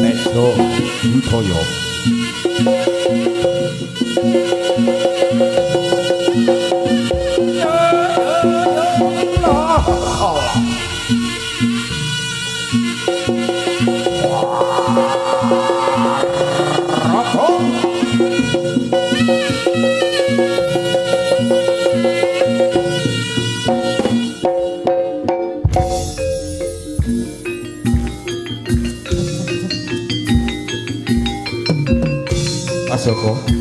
Metro Butoyo. Mas Joko.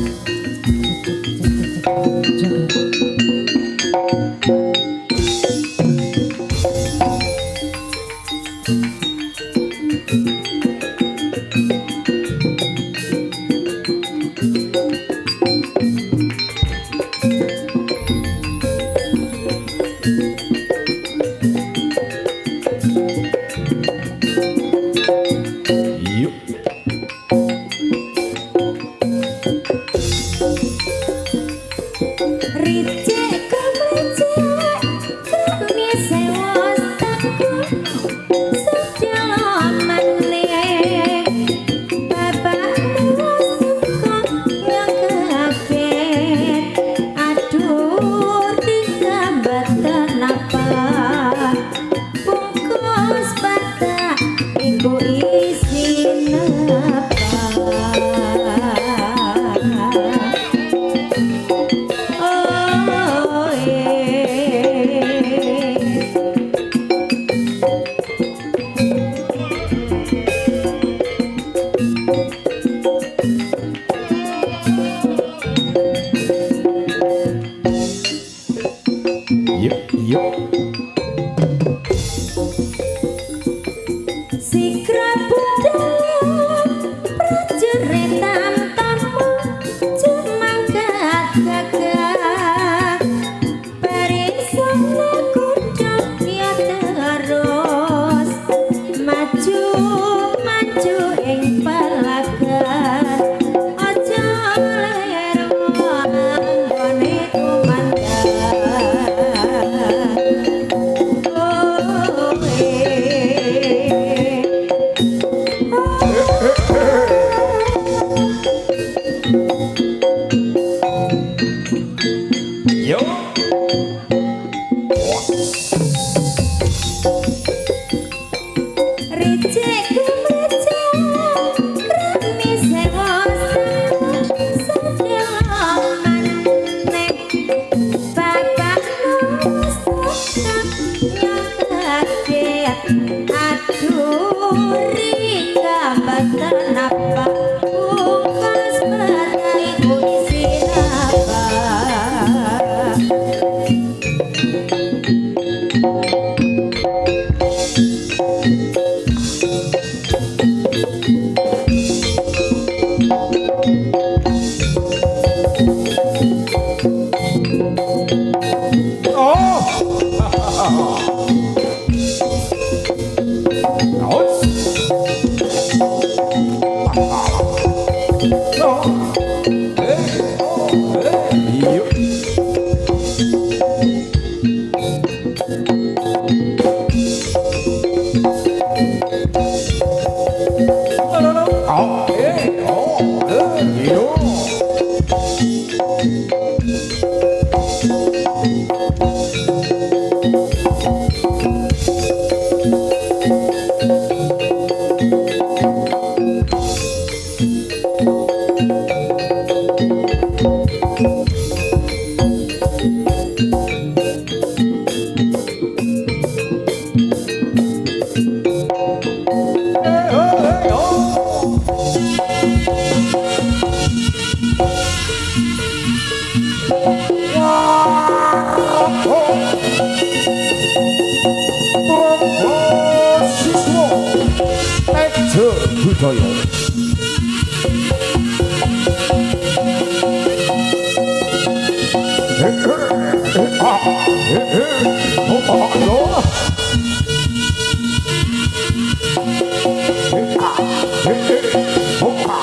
buka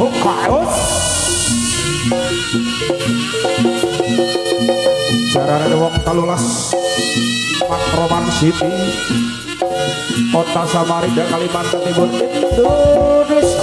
buka us jarane wong 13 Matroman City Kota Samarinda Kalimantan Timur Indonesia.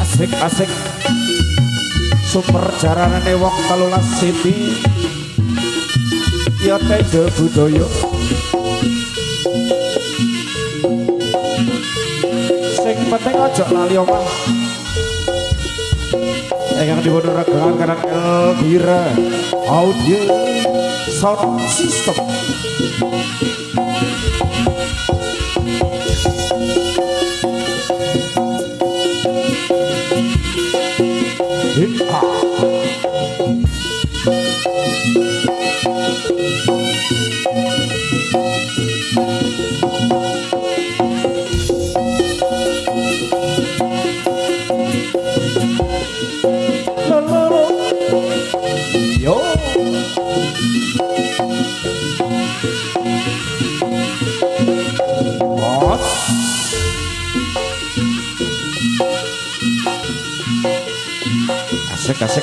Asik-asik super jaranane wong 13 City ya tega budaya sing penting aja lali omah yang dibodoh regangan kanan Elvira Audio Sound System.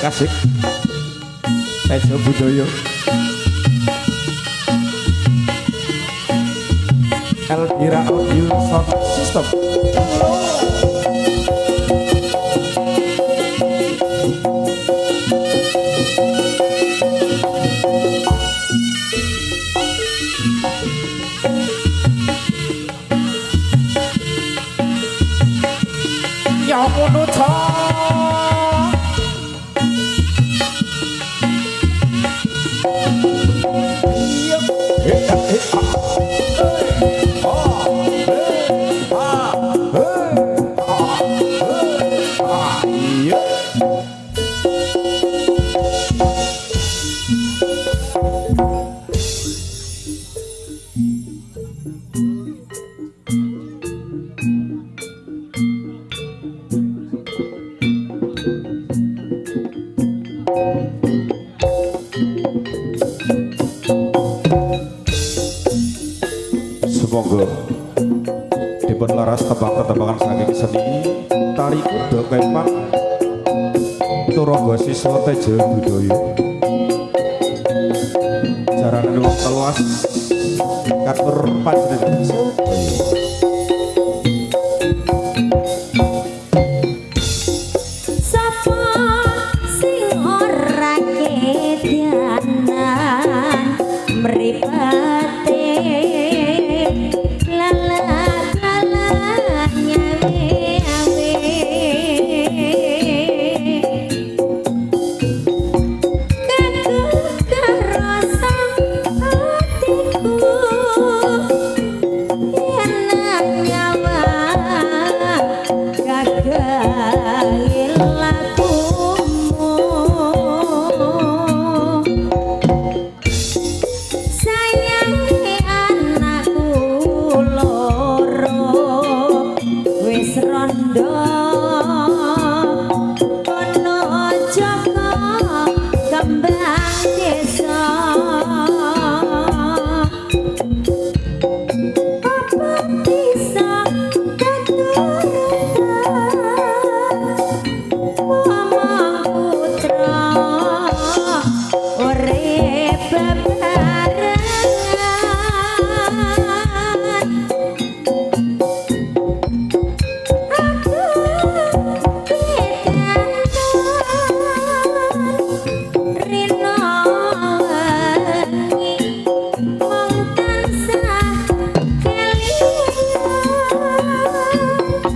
Asik Tejo budaya Elvira Audio Sound System. Ya menurut semoga dipun laras tebak-tebakan saking seni tari kuda kepang turangga siswa tejo budaya jaranan wong teluas katur panjenengan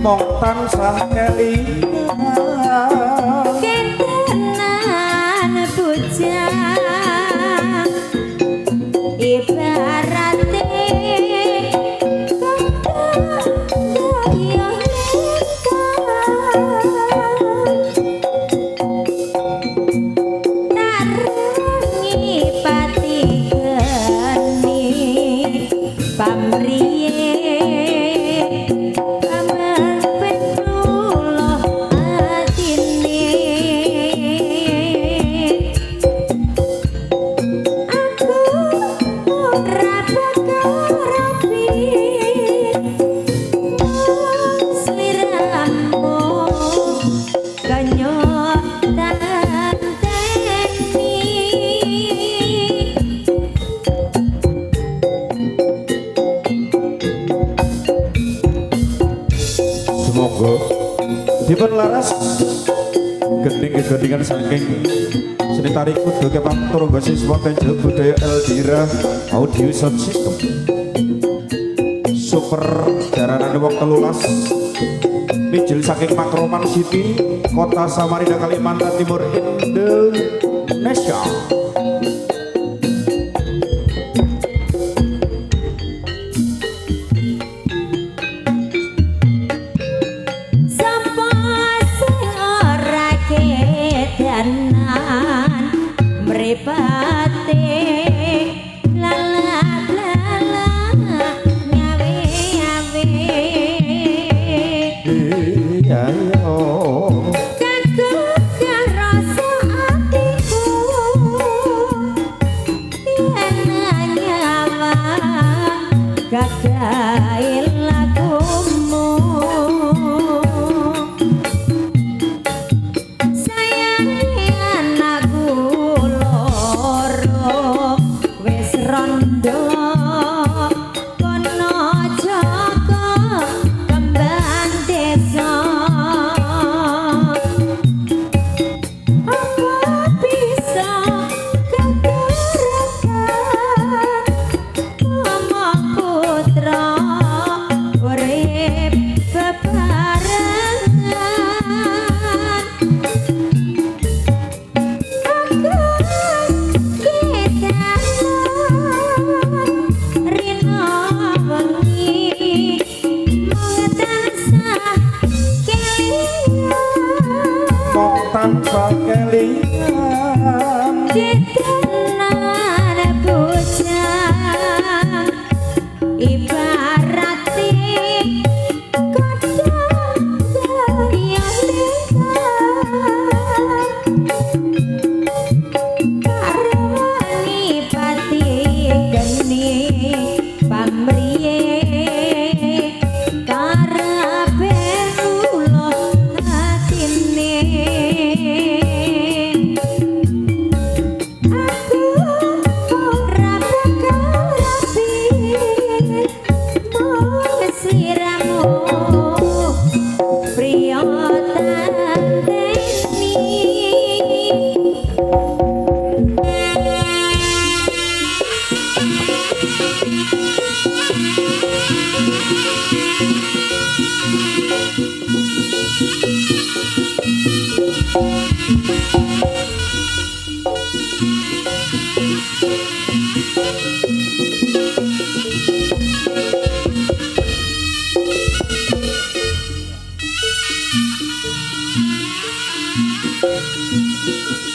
mong tansah kelingan kentenan bujang ibarate dipun laras gending-gendingan saking seni tari kudu kepang turungga siswa Tejo Budaya Eldira Audio Sound System super jaranan wong 13 mijil saking Makroman City Kota Samarinda Kalimantan Timur Indonesia.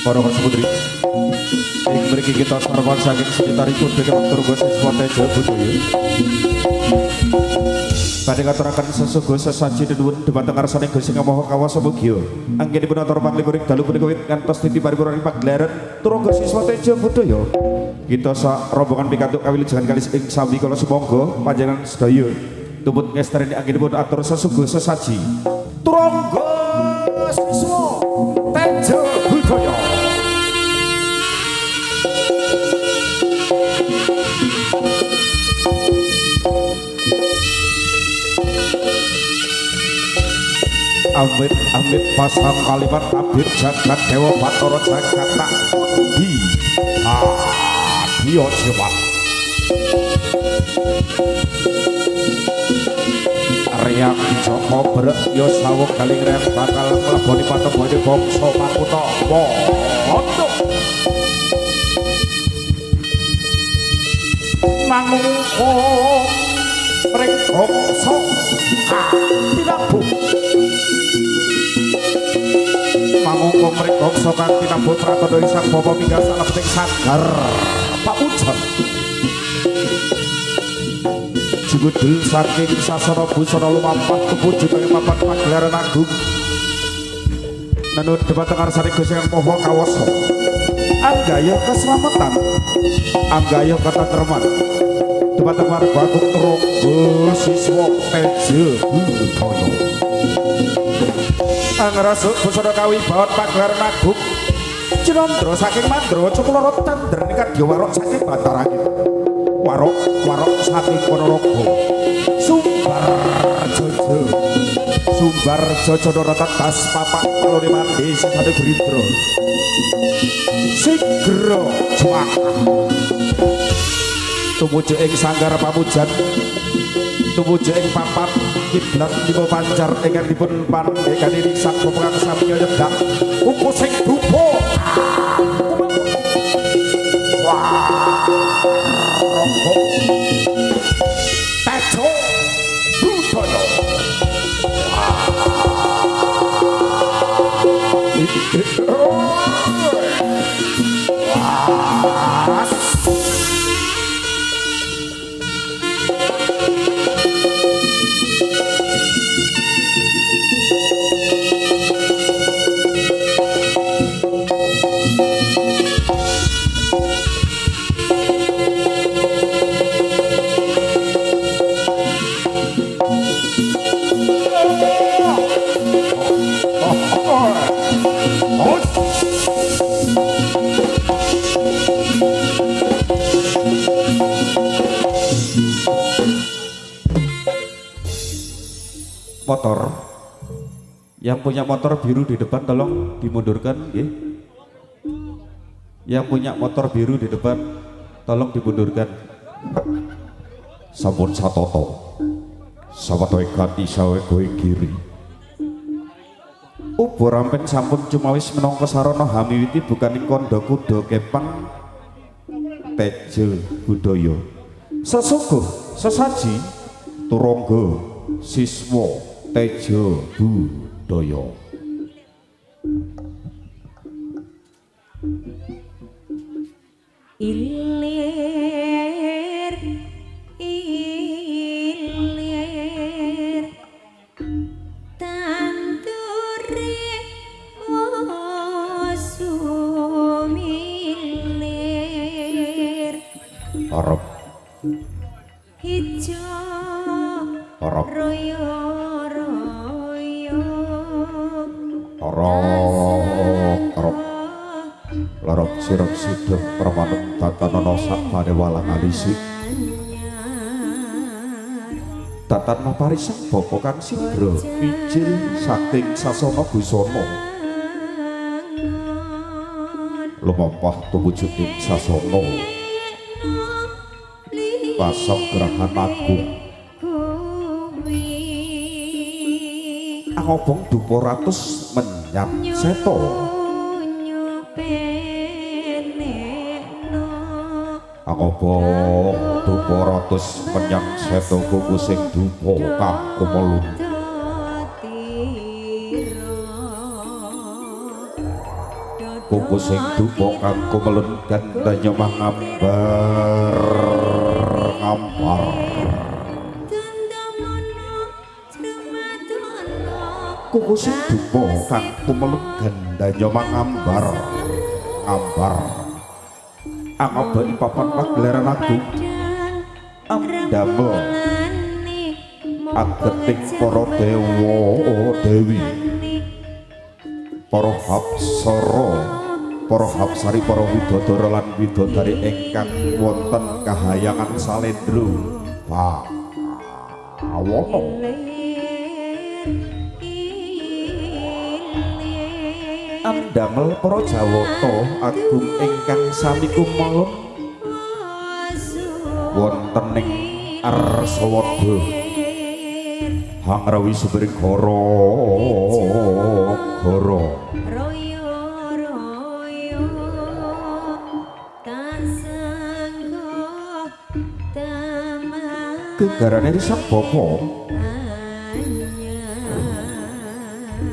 Para Putri ing mriki kita sarwan saking sekitar iku dhewe turgo siswa Tejo Budaya badhe ngaturaken sesungguh sesaji nuwun dhumateng ngarsane Gusti Maha Kawasa Mugya anggenipun atur panglikuring dalu punika wit ngantos titi paripurnaning pagelaran turgo siswa Tejo Budaya kita sak rombongan pikantuk kawilujengan kalis ing sami kala sumangga panjenengan sedaya tumput ngestarini anggenipun atur sesungguh sesaji turgo siswa Tejo Budaya. Amit amit pasang kalimat abid jagat dewa batara jagat tak di dia cepat riak Saka brek ya sawung galing rem bakal mleboni patembone bangsa Makutha. Mondok. Mangko mring bangsa tinabu. Mangko mring bangsa kang tinabu pratandha isang bapa minggal salebeting sanggar paujan. Jugudul saking sasana busana lumampah tumuju ing papan pagelaran agung. Nanut debat ngarsane Gusti Yang Maha Kawasa. Anggaya keselamatan, anggaya katentreman. Debat warga agung Trangga Siswa Teja Budaya. Angrasuk busana kawibawan pagelaran agung. Cinandra saking Mandra Cukulara Tandren kadya warok saking Bantarangin. Warok saking Ponorogo. Sumbar Jojo Ratas papak palone mandi sing Grindra. Sigra Jwaka. Tumuju ing sanggar pamujan. Tumuju ing papat kiblat lima pancar ingkang dipun pandhekani risak pepegang sami nyedak. Uku sing dupa. Tejo Budaya. Motor yang punya motor biru di depan tolong dimundurkan ya. Yang punya motor biru di depan tolong dimundurkan. Sampun satoto sawetara gati sawe kowe kiri. Ubo ramping sampun cumawis menangka sarana hamiwiti bukaning kandha kuda kepang Teja Budaya. Sesuguh sesaji Turangga Siswa Teja Budaya. Ilir tandure sumilir Arep ijo Arep royo Larok sirap siduh permanung tatanana sakmane walang alisik. Tatan maparisang bapa kang sigra mijil saking sasana busana. Lumampah tumuju ing sasana Pasagrahan Agung. Angobong dupa ratus menyang seta. Angobong dupa ratus menyang seta kuku sing dupa kang kumelun. Kuku sing dupa kang kumelun gandanya mangambar ngampar. Kuku sing dupa kang kumelun gandanya mangambar ngambar. Angaba ing papan pagelaran agung amdamel ageting para dewa dewi, para hapsara, para hapsari, para widodara lan widodari ingkang wonten kahayangan salendra pawana. Amdamel para Jawata agung ingkang sami kumalon wonten ing Arsawarga Hangrawi subering goro royo royo tasanggo tamah gegarane risang popo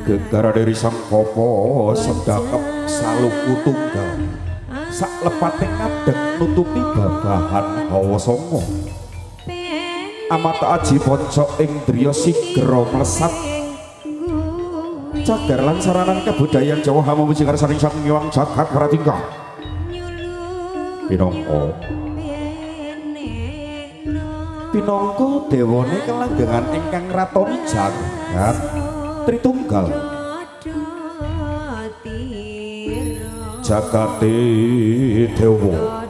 gegarane risang popo sedakep saluku tunggal sak lepate ngadeg nutupi babahan hawa songo amata aji ponco ing driya sigra mlesat cagar lan saranan kebudayaan Jawa hamu muji karsaning sang hyang jagat pratingkah pinangka dewane kelanggengan ingkang ratoni jagat Tritunggal jagate dewa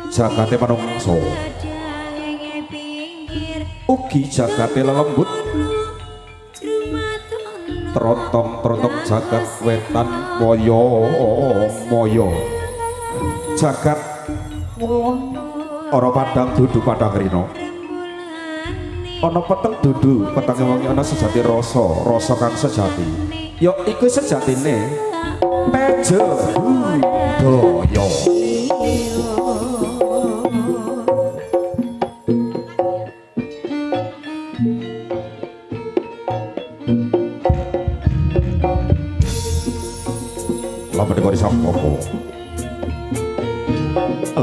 jagate manungsa ugi jagate lelembut trontong-trontong jagat wetan moyo jagat ora padang dudu padang rino ana peteng dudu petenge wengi ana sejati rasa kang sejati ya iku sejatine tejo budaya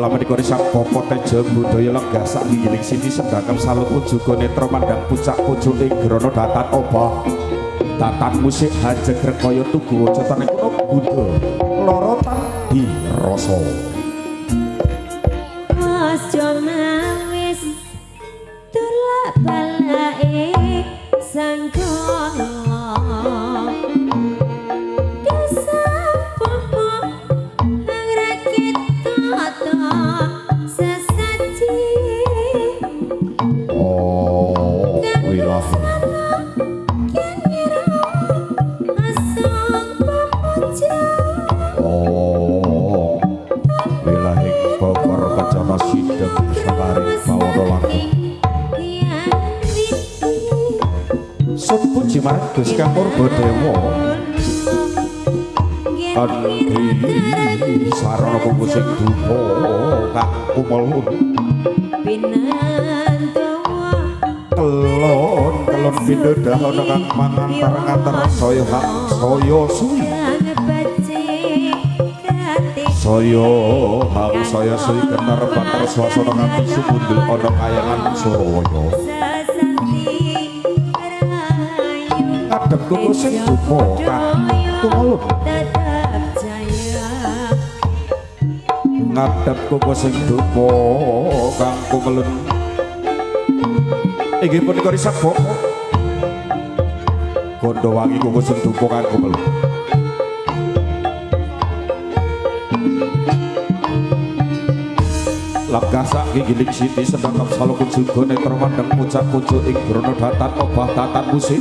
lama dikori sang popo tejo budaya lenggah sak giling sini sedangkan saluku juga netro mandang puncak pucuk ing grono datan obah datan musik hajeg rekoyo tugu wajotane kuno budo lorotan di roso ojo mawis tulak balae sangkono Gus Kang Purbadewa Andi sarana pungkusing dupa kang kumulun kelon pindho dahana kang mangan tarang-antar saya hak saya suwi saya suwi kenar batar swasana nganti sumundul ana kayangan Surabaya ngadep kuku sing dupa kang kumulun ngadep kuku sing dupa kang kumulun inggih punika risak bapa gondo wangi kuku sing dupa kang kumulun Langkah sak giling siti sedang salukun juga netra mandang puncak pucuk ing grono datan obah datan musik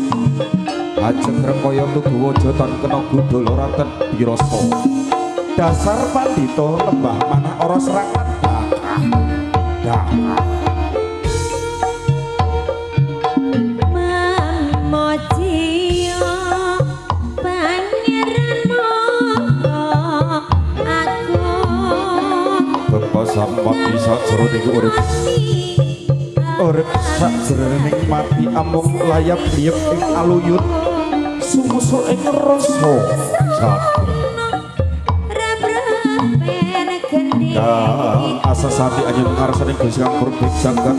ajeng rekoyo tugu wajotan kena gudul ora ten dirasa dasar pandito lembah manah ora serangan dakah Mamojiyo pangeranmu aku sampai sajroning urip sajroning mati amung layap liyep ing aluyut sumusul ing rasa jati kang asasati anyen ngarsane Gusti Kang Purbik jagat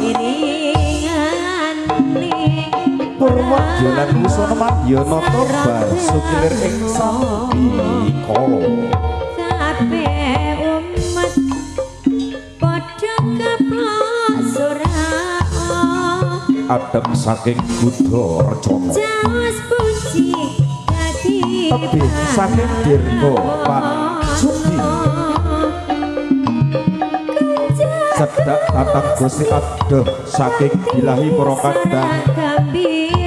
Purwadyanan wusana madya nata basukilir ing sambi kala adem saking Buddha Racana tebih saking Dirga Pansudi cedak tatang Gusti adem saking Bilahi para kadang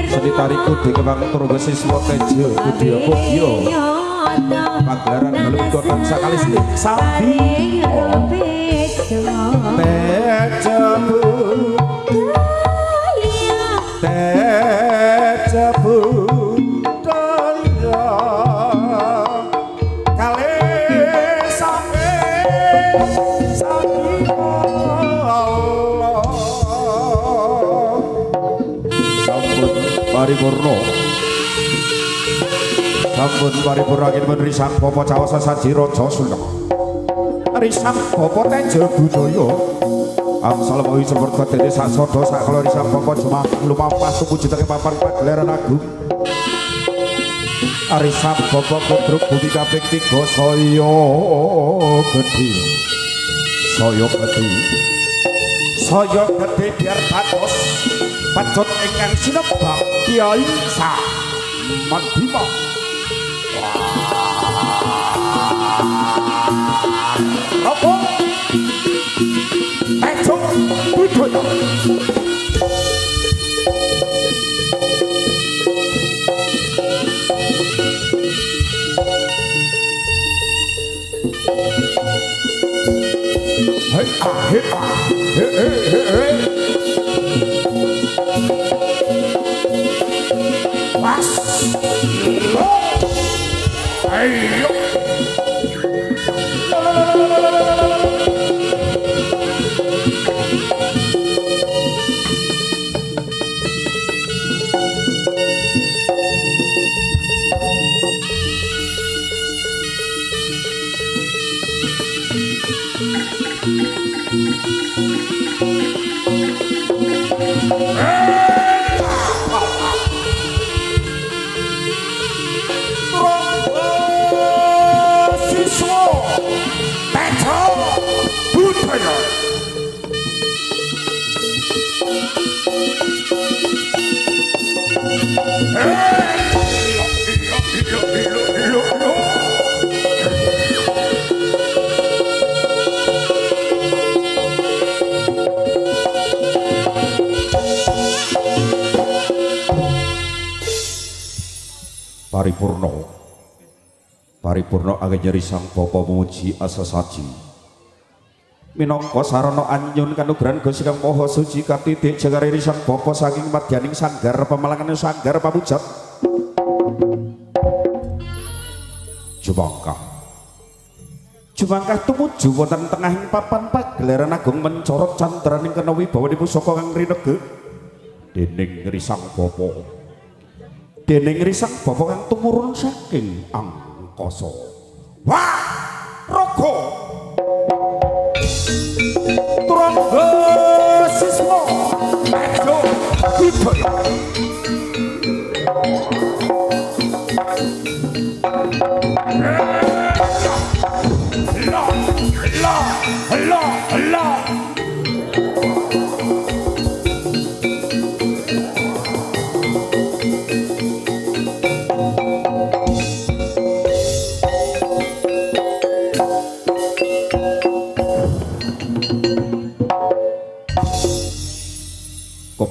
seni tariku dikembang turga siswa tejo budaya Pogya pagelaran balung dotan sakalis sambi tejo paripurna sampun paripurna kinipun risang bapa caos sasaji raja sultan risang bapa Tejo Budaya angsal mawi semerga dene sak sada sak kala risang bapa jemaah lumampah tumujudake papan pagelaran agung arisang bapa kudruk bumi kaping 3 saya gedhe saya gedhe biar patos pacut ingkang sinebak Kiai Samandima apa Tejo Budaya paripurna anggen nyeri sang bapa muji asa saji minangka sarana anyun kanugrahan Gusti Kang Maha Suci katitik jagare sang bapa saking madyaning sanggar pemalangan sanggar pamujat Jumangkah tumuju wonten tengahing papan pagelaran agung mencorot candraning kena wibawanipun saka kang rinege dening risang bapa kang tumurun saking angkasa wah raga turangga siswa Tejo Budaya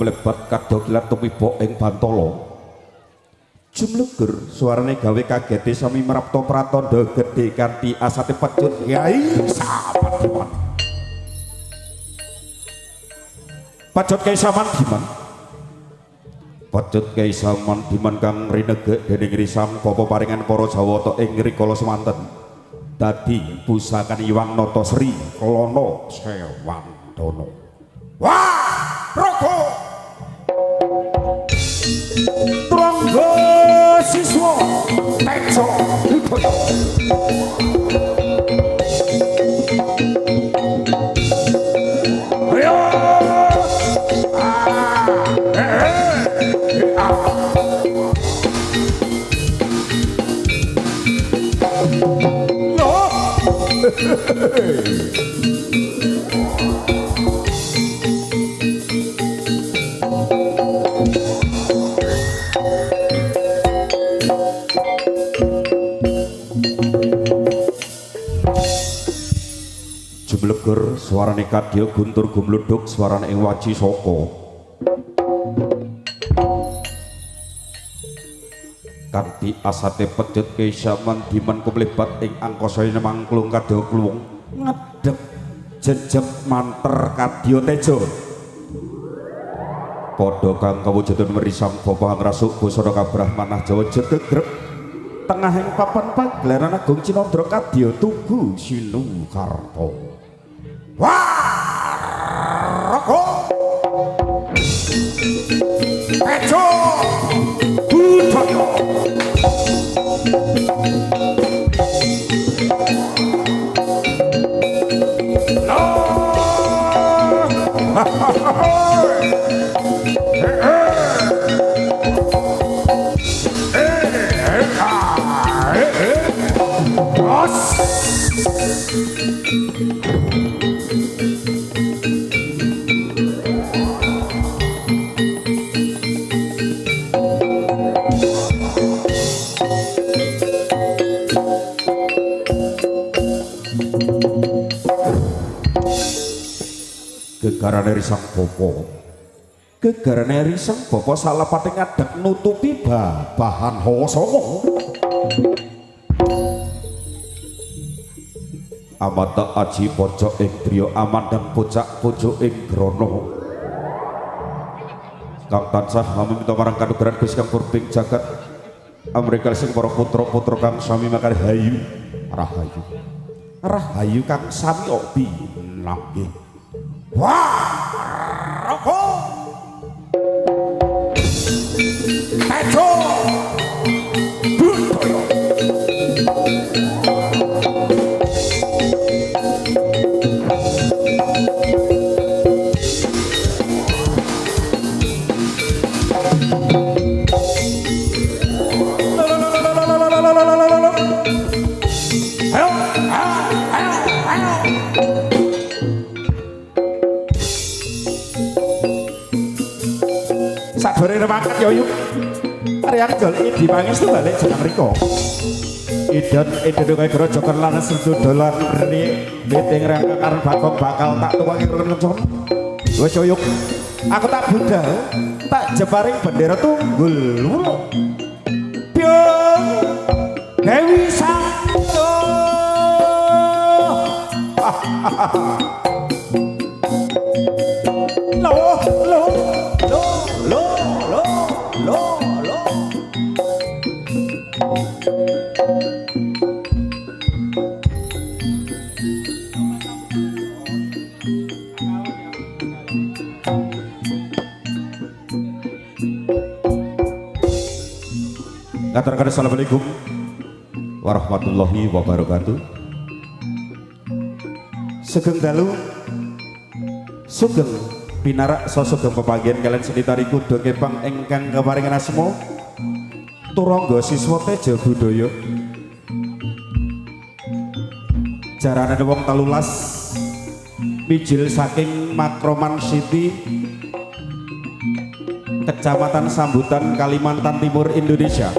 Mlebat kadokilat tumibok ing Bantala jumleger suarane gawe kagete sami merapta pratandha gedhe kanthi asate pecut Kyai Samandima pecut Kyai Samandiman kang rinege dening risang bapa paringan para Jawata ing rikala semanten dadi pusakan Iwang Nata Sri Kelana Sewandana wah raga Turangga siswa Tejo Budaya ayo Jumleger suarane kadya guntur gumludhuk suarane ing waji saka kanthi asate pecut Kyai Samandiman kumlebat ing angkasa mangklung kadya kluwung ngedhep jejeg manter kadya Tejo padha kang kawujudan merisang bapa ngrasuk busana kabrahmanah Jawa jegegrep tengahing papan pagelaran agung Cinandra kadya Tugu Sinukarta wah raga Tejo Gegarane risang popo, gegarane risang popo salah pati ngadeg nutupi bahan hawa songo. Amata aji pojok ing driya amandang pojak pojok ing grono. Kang tansah mamimita marang kanugrahan Gusti Kang Purbing jagat amrikal sing para putra-putra kang sami makar hayu rahayu. Rahayu kang sami obi nggih. Wah, roko. Tejo. Budaya. Sadore remaket yo yuk. Arek goleki dimangis tuh balik jeneng riko. Idon kaya grojokan lan sendu dolan rene meeting rangkar bakal tak tuwangi rencon. Wes yo yuk. Aku tak budal, tak jeparing bendera tunggul. Pyong Dewi Santo. Katakan assalamualaikum warahmatullahi wabarakatuh. Sugeng dalu sugeng pinarak sosugeng pepanggihan kalian senitari kuda kepang ingkang keparingan asma turangga siswa teja budaya jarane wong 13 mijil saking Makroman City Kecamatan Sambutan Kalimantan Timur Indonesia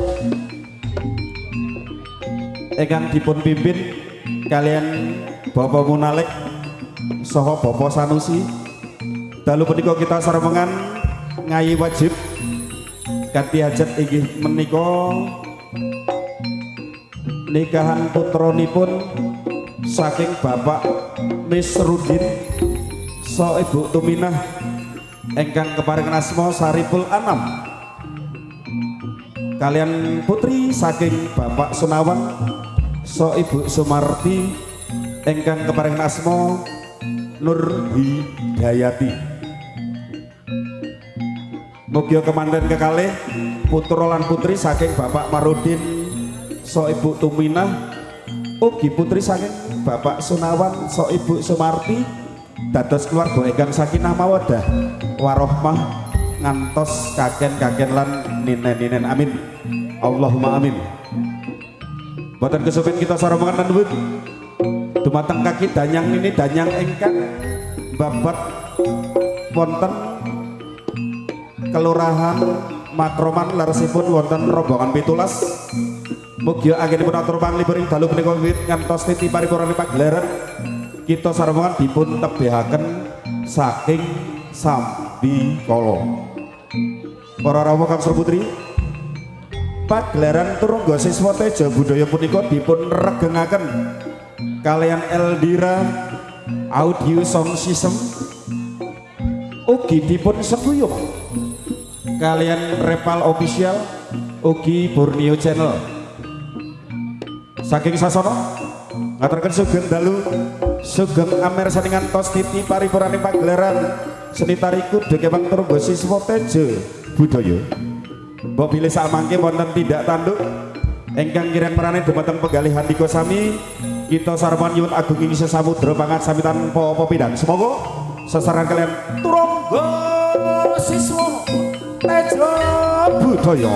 ingkang dipun pimpin kalian Bapak Munalik saha Bapak Sanusi. Dalu punika kita saremengan ngayi wajib kanthi hajat inggih menika nikahan putranipun saking Bapak Misrudin saha Ibu Tuminah ingkang keparingan asma Saripul Anam kalian putri saking Bapak Sunawan saha Ibu Sumarti ingkang keparingan asma Nur Hidayati. Mugia kemanten kekalih putra lan putri saking Bapak Marudin saha Ibu Tuminah ugi putri saking Bapak Sunawan saha Ibu Sumarti dados keluarga ingkang sakinah mawaddah warohmah ngantos kaken-kaken lan ninen-ninen amin Allahumma amin. Boten kesupin kita saromongan nuwun dumateng kaki danyang ini danyang ingkang babat wonten Kelurahan Makroman leresipun wonten rombongan 17. Mugia anggenipun atur panglipuring dalu punika wiwit ngantos titi paripurna pagelaran kita saromongan dipun tebehaken saking Sambikala. Para rawuh kang putri pagelaran turangga siswa teja budaya punika dipun regengaken kalian Eldira Audio Sound System ugi dipun seguyung kalian Repal Official ugi Borneo Channel saking sasono ngaturaken sugeng dalu sugeng amer saningan tos titi paripurane pagelaran seni tariku dekepang turangga siswa teja budaya. Mbok bilih samangke wonten tindak tanduk ingkang kirang merane dumateng penggalih handika sami kita sarwan nyuwun agung ing samudra pangat sami tanpa apa pindhan. Semoga sesaran kalian turangga siswa Tejo Budaya.